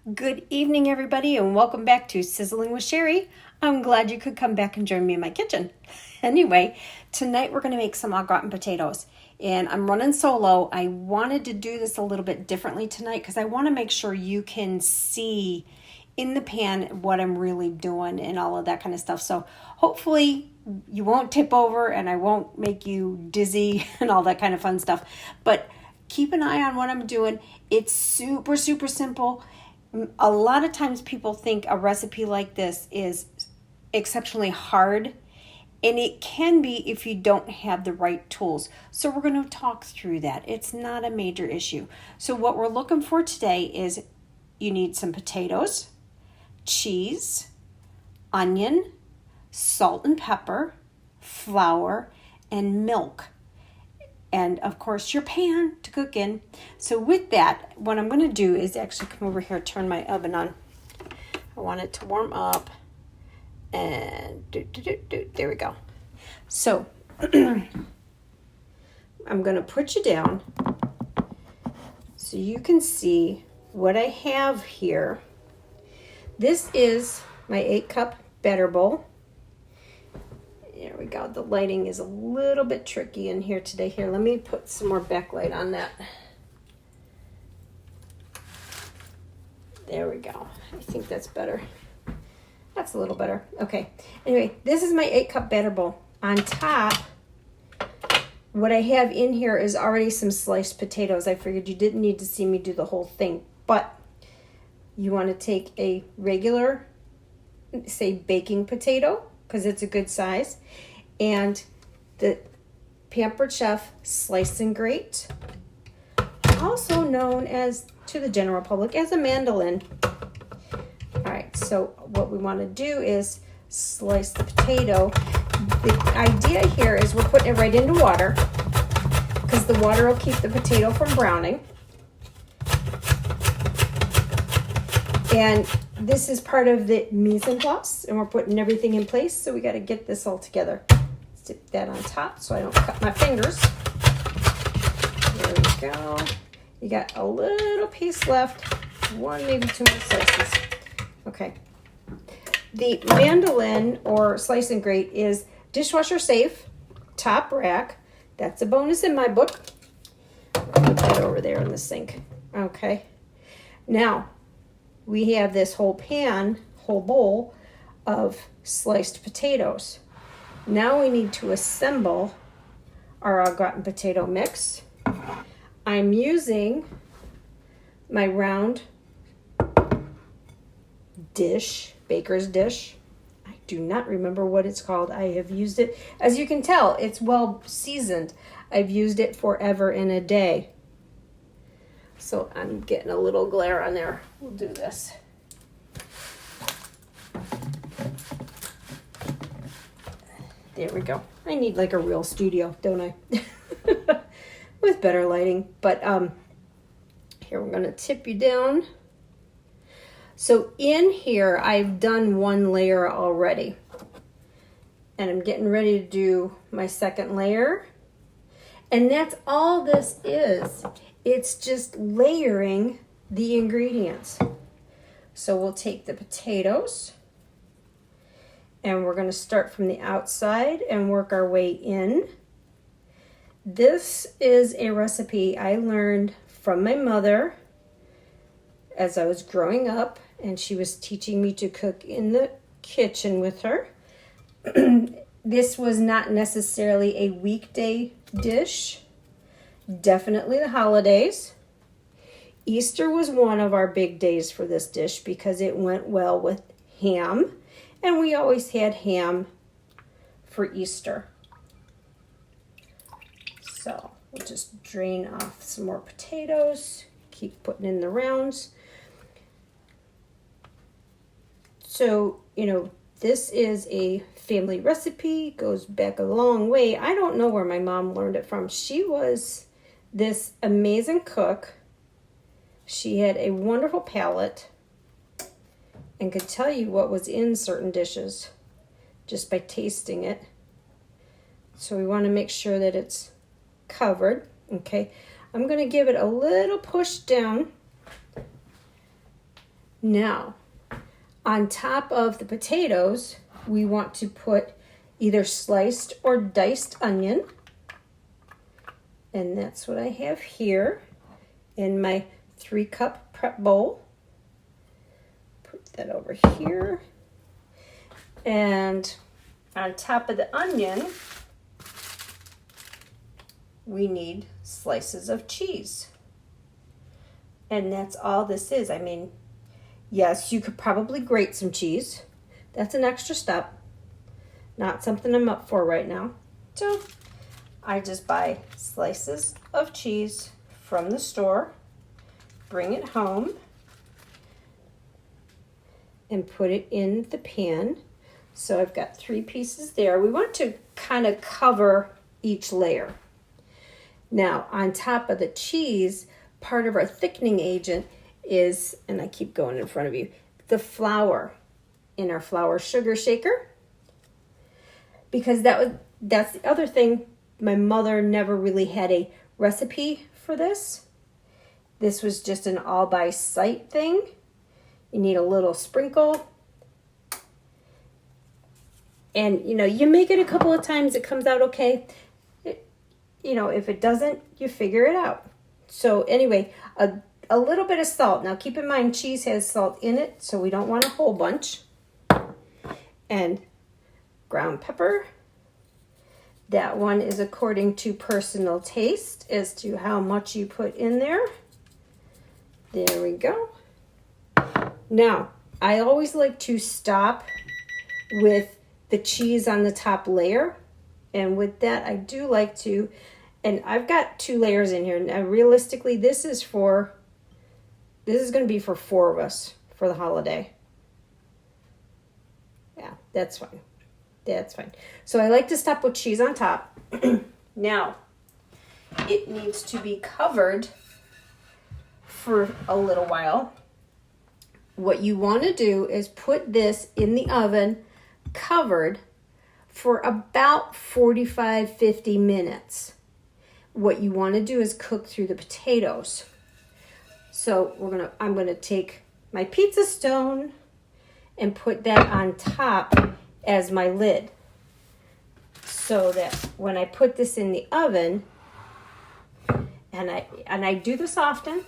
Good evening, everybody, and welcome back to Sizzling with Sherry. I'm glad you could come back and join me in my kitchen. Anyway, tonight we're going to make some au gratin potatoes, and I'm running solo. I wanted to do this a little bit differently tonight because I want to make sure you can see in the pan what I'm really doing and all of that kind of stuff. So hopefully you won't tip over and I won't make you dizzy and all that kind of fun stuff. But keep an eye on what I'm doing. It's super, super simple. A lot of times people think a recipe like this is exceptionally hard, and it can be if you don't have the right tools. So we're going to talk through that. It's not a major issue. So what we're looking for today is you need some potatoes, cheese, onion, salt and pepper, flour, and milk. And of course your pan to cook in. So with that, what I'm going to do is actually come over here, turn my oven on. I want it to warm up. And there we go. So I'm going to put you down so you can see what I have here. This is my 8-cup batter bowl. There we go. The lighting is a little bit tricky in here today. Here, let me put some more backlight on that. There we go. I think that's better. That's a little better. Okay. Anyway, this is my 8-cup batter bowl. On top, what I have in here is already some sliced potatoes. I figured you didn't need to see me do the whole thing, but you want to take a regular, say, baking potato, because it's a good size, and the Pampered Chef Slice and Grate, also known as, to the general public, as a mandolin. All right, so what we want to do is slice the potato. The idea here is we're putting it right into water because the water will keep the potato from browning. And this is part of the mise en place, and we're putting everything in place, so we got to get this all together. Stick that on top so I don't cut my fingers. There we go. You got a little piece left, one, maybe two more slices. Okay. The mandolin or slice and grate is dishwasher safe, top rack. That's a bonus in my book. Put that over there in the sink. Okay. Now, we have this whole pan, whole bowl of sliced potatoes. Now we need to assemble our au gratin potato mix. I'm using my round dish, baker's dish. I do not remember what it's called. I have used it. As you can tell, it's well seasoned. I've used it forever and a day. So I'm getting a little glare on there. We'll do this. There we go. I need like a real studio, don't I? With better lighting. But here we're going to tip you down. So in here, I've done one layer already. And I'm getting ready to do my second layer. And that's all this is. It's just layering the ingredients. So we'll take the potatoes and we're going to start from the outside and work our way in. This is a recipe I learned from my mother as I was growing up, and she was teaching me to cook in the kitchen with her. This was not necessarily a weekday dish. Definitely the holidays. Easter was one of our big days for this dish because it went well with ham, and we always had ham for Easter. So we'll just drain off some more potatoes, keep putting in the rounds. So, this is a family recipe, goes back a long way. I don't know where my mom learned it from. She was this amazing cook. She had a wonderful palate and could tell you what was in certain dishes just by tasting it. So we want to make sure that it's covered. Okay, I'm going to give it a little push down Now, on top of the potatoes, we want to put either sliced or diced onion. And that's what I have here in my 3-cup prep bowl. Put that over here. And on top of the onion, we need slices of cheese. And that's all this is. I mean, yes, you could probably grate some cheese. That's an extra step. Not something I'm up for right now. So I just buy slices of cheese from the store, bring it home, and put it in the pan. So I've got 3 pieces there. We want to kind of cover each layer. Now, on top of the cheese, part of our thickening agent is, and I keep going in front of you, the flour in our flour sugar shaker. Because that's the other thing. My mother never really had a recipe for this. This was just an all by sight thing. You need a little sprinkle. And, you make it a couple of times, it comes out okay. If it doesn't, you figure it out. So anyway, a little bit of salt. Now keep in mind, cheese has salt in it, so we don't want a whole bunch. And ground pepper. That one is according to personal taste as to how much you put in there. There we go. Now, I always like to stop with the cheese on the top layer. And with that, I do like to, and I've got 2 layers in here. Now, realistically, this is going to be for 4 of us for the holiday. Yeah, that's fine. That's fine. So I like to stop with cheese on top. Now, it needs to be covered for a little while. What you want to do is put this in the oven covered for about 45-50 minutes. What you want to do is cook through the potatoes. So I'm going to take my pizza stone and put that on top as my lid, so that when I put this in the oven, and I do this often,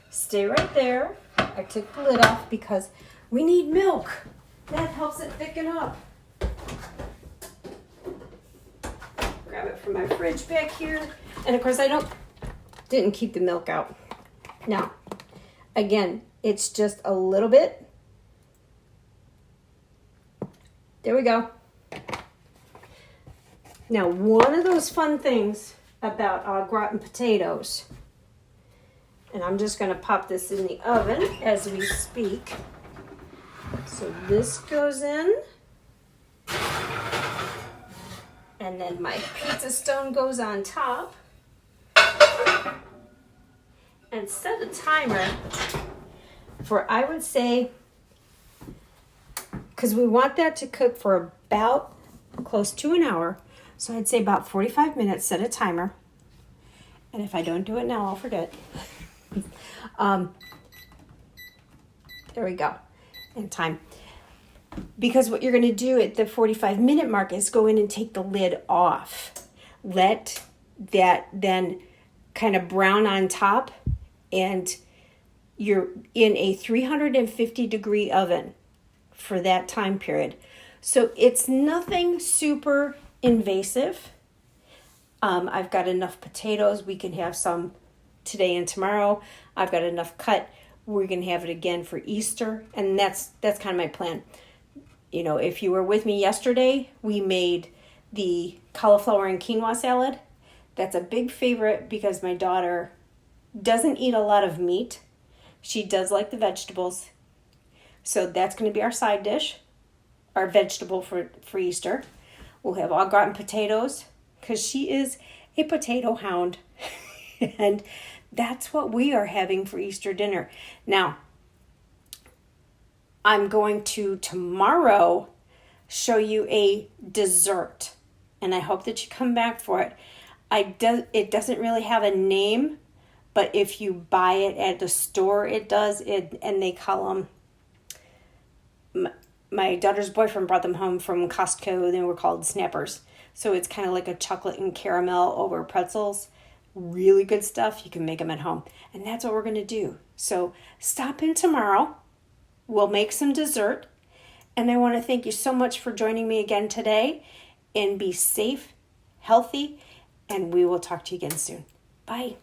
stay right there. I took the lid off because we need milk. That helps it thicken up. Grab it from my fridge back here. And of course I didn't keep the milk out. Now, again, it's just a little bit. There we go. Now, one of those fun things about gratin potatoes, and I'm just going to pop this in the oven as we speak. So this goes in, and then my pizza stone goes on top, and set a timer for, I would say, because we want that to cook for about close to an hour. So I'd say about 45 minutes, set a timer. And if I don't do it now, I'll forget. There we go. And time. Because what you're going to do at the 45-minute mark is go in and take the lid off. Let that then kind of brown on top. And you're in a 350-degree oven for that time period. So it's nothing super invasive. I've got enough potatoes. We can have some today and tomorrow. I've got enough cut. We're going to have it again for Easter. And that's kind of my plan. If you were with me yesterday, we made the cauliflower and quinoa salad. That's a big favorite because my daughter doesn't eat a lot of meat. She does like the vegetables. So that's going to be our side dish, our vegetable for Easter. We'll have au gratin potatoes because she is a potato hound. And that's what we are having for Easter dinner. Now, I'm going to tomorrow show you a dessert. And I hope that you come back for it. It doesn't really have a name, but if you buy it at the store, it does. And they call them, My daughter's boyfriend brought them home from Costco. They were called Snappers. So it's kind of like a chocolate and caramel over pretzels. Really good stuff. You can make them at home. And that's what we're going to do. So stop in tomorrow. We'll make some dessert. And I want to thank you so much for joining me again today. And be safe, healthy, and we will talk to you again soon. Bye.